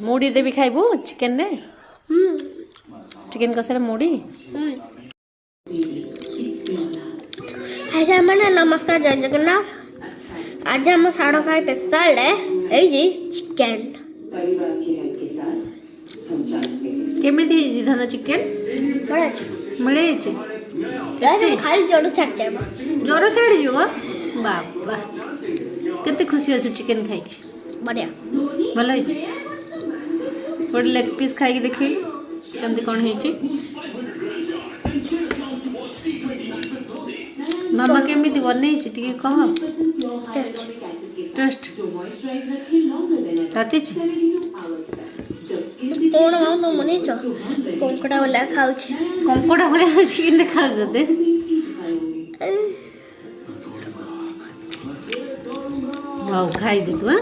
मुड़ी देवी खाइबू चिकेन रे चिकेन कषार मुड़ी ऐसे मैंने नमस्कार जय जगन्नाथ। आज हम साढ़ो खाई स्पेशल है जी चिकेन। केमिति धन चिकेन मिले खाली जोड़ छाड़ जाए ज्वर छाड़ी जीव बाबा केते खुशी अच्छु चिकेन खाई बढ़िया भल गोटे लेग पीस खाई देखी केमती कौन है मामा केमिति बनै कह टेस्ट राति कौन माँ तुम मनी कंकड़ा वाला खाऊ कंकड़ा भाया चिकेन देखा दे खाई दे तू।